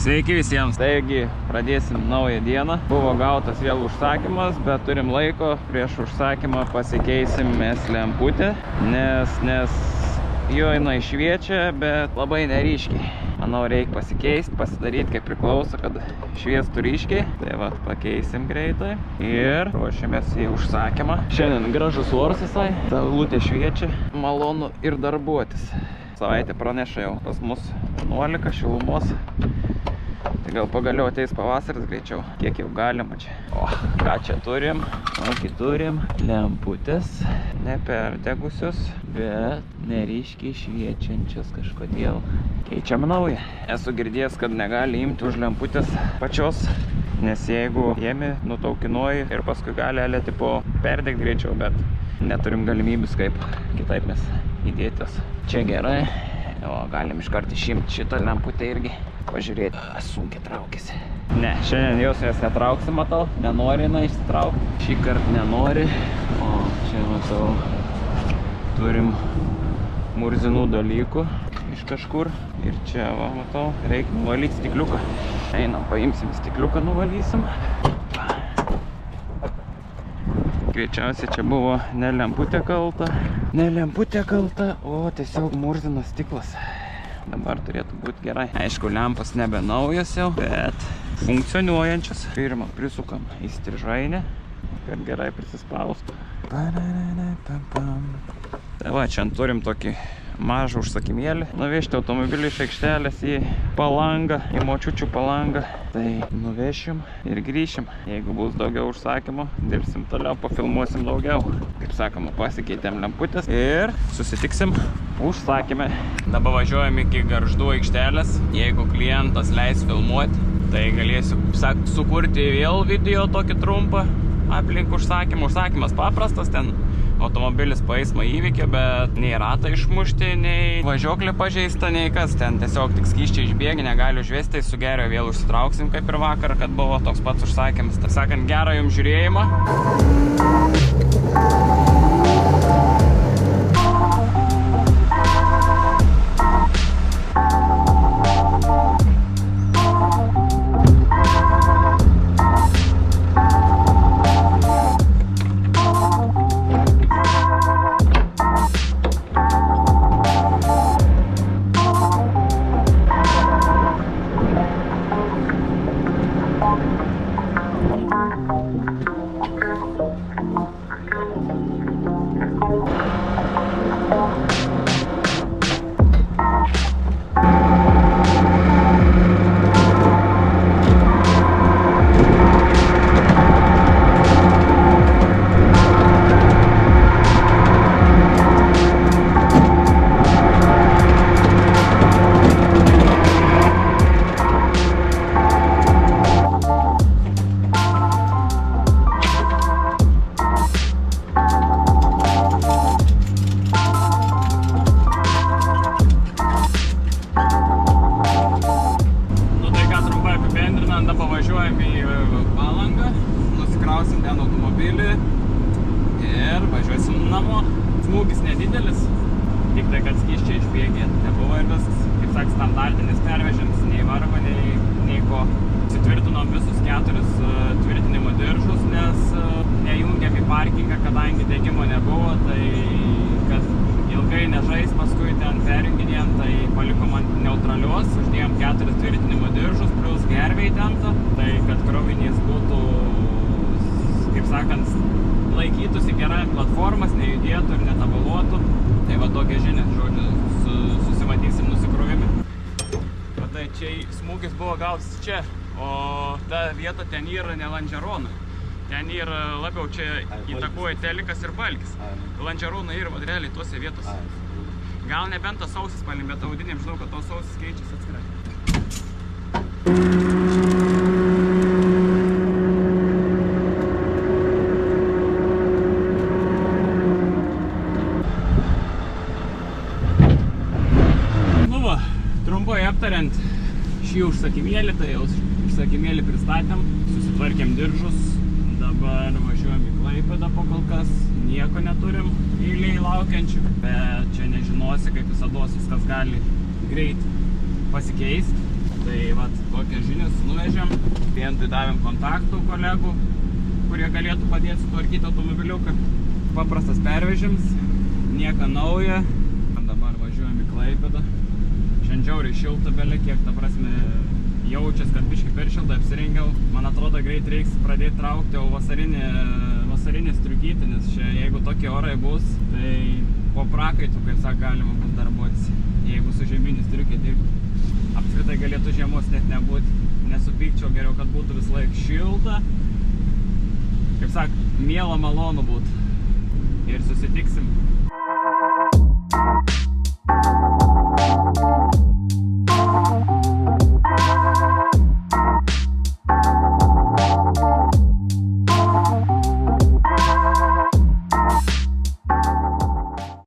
Sveiki visiems. Taigi, pradėsim naują dieną. Buvo gautas vėl užsakymas, bet turim laiko. Prieš užsakymą pasikeisim mes lemputę, nes jo jinai šviečia, bet labai neryškiai. Manau, reikia pasikeisti, pasidaryti kaip priklauso, kad šviestų ryškiai. Tai va, pakeisim greitai ir ruošiamės į užsakymą. Šiandien gražus oras visai, saulutė šviečia, malonu ir darbuotis. Savaitė praneša jau pas mus 11 šilumos. Tai gal pagaliau ateis pavasaris greičiau, kiek jau galima čia. O, ką čia turim? Okį turim lemputės, neperdegusios, bet neryškiai šviečiančios kažkodėl. Keičiam naują. Esu girdėjęs, kad negali imti už lemputės pačios, nes jeigu jėmi, nutaukinuoji ir paskui gali elė tipo perdegti greičiau, bet neturim galimybės kaip kitaip mes įdėtis. Čia gerai, o galim iškart išimti šitą lemputę irgi. Pažiūrėti, sunkiai traukiasi. Ne, šiandien jos netrauksim, matau, nenori jinai išsitraukti. Šį kartą nenori, o čia matau, turim murzinų dalykų iš kažkur. Ir čia, va, matau, reikia nuvalyti stikliuką. Einam, paimsim stikliuką, nuvalysim. Greičiausiai čia buvo ne lemputė kalta, o tiesiog murzinas stiklas. Dabar turėtų būti gerai. Aišku, lempas nebe naujas jau, bet funkcionuojančias. Pirmą prisukam į strižainę, kad gerai prisispaustų. Tai va, čia turim tokį mažą užsakymėlį. Nuvežti automobilį iš aikštelės į Palangą, į močiučių Palangą. Tai nuvešim ir grįšim. Jeigu bus daugiau užsakymų, dirbsim toliau, pafilmuosim daugiau. Kaip sakoma, pasikeitėm lemputės ir susitiksim užsakymę. Dabar važiuojam iki Gargždų aikštelės. Jeigu klientas leis filmuoti, tai galėsiu sukurti vėl video tokį trumpą aplink užsakymą. Užsakymas paprastas, ten automobilis po eismo įvykio, bet nei ratą išmušti, nei važiuoklė pažeista, nei kas. Ten tiesiog tik skysčiai išbėgi, negali užvesti, su gerio vėl užsitrauksim kaip ir vakar, kad buvo toks pats užsakymas. Tai sakant, gerą jums žiūrėjimą. Smūgis nedidelis, tik tai, kad skysčiai išbėgė. Nebuvo ir viskas, kaip sak, standartinis pervežimas, nei vargo, nei ko. Sutvirtinom visus 4 tvirtinimo diržus, nes nejungiam į parkingą, kadangi degimo nebuvo, tai kad ilgai nežais, paskui ten perjunginėjom, tai palikom ant neutralios, uždėjom 4 tvirtinimo diržus, plus gerviai tempta, tai kad krovinys būtų, kaip sakant, laikytųsi gerai platformas, nejudėtų ir netabaluotų. Tai va tokia žinia, žodžiu, susimatysim nusikrovimi. O tai čia smūgis buvo gautas čia, o ta vieta ten yra ne Lanžerona. Ten yra labiau čia įtakuoja telikas ir balkis. Lanžerona yra va realiai tuose vietose. Gal nebent tas sausis palim, bet audinėm žinau, kad tos sausis keičiasi atskirai. Trumpai aptariant šį užsakymėlį, tai jau užsakymėlį pristatėm, susitvarkėm diržus, dabar važiuojam į Klaipėdą po kol kas, nieko neturim eiliai laukiančių, bet čia nežinosi, kaip visados viskas gali greit pasikeisti. Tai vat, tokias žinias nuvežėm, klientui davėm kontaktų kolegų, kurie galėtų padėti sutvarkyti automobiliuką. Paprastas pervežims, nieko nauja. Dabar važiuojam į Klaipėdą. Šiandien žiauriai šilta belė, kiek ta prasme jaučias, kad biškai per šiltą apsirengiau. Man atrodo, greit reiks pradėti traukti, o vasarinį striukyti, nes čia jeigu tokie orai bus, tai po prakaitų, kaip sako, galima bus darbuotis, jeigu su žieminį striukį dirbti. Apskritai galėtų žiemos net nebūti. Nesupykčiau, geriau, kad būtų vis laik šilta. Kaip sak, miela malonu būt. Ir susitiksim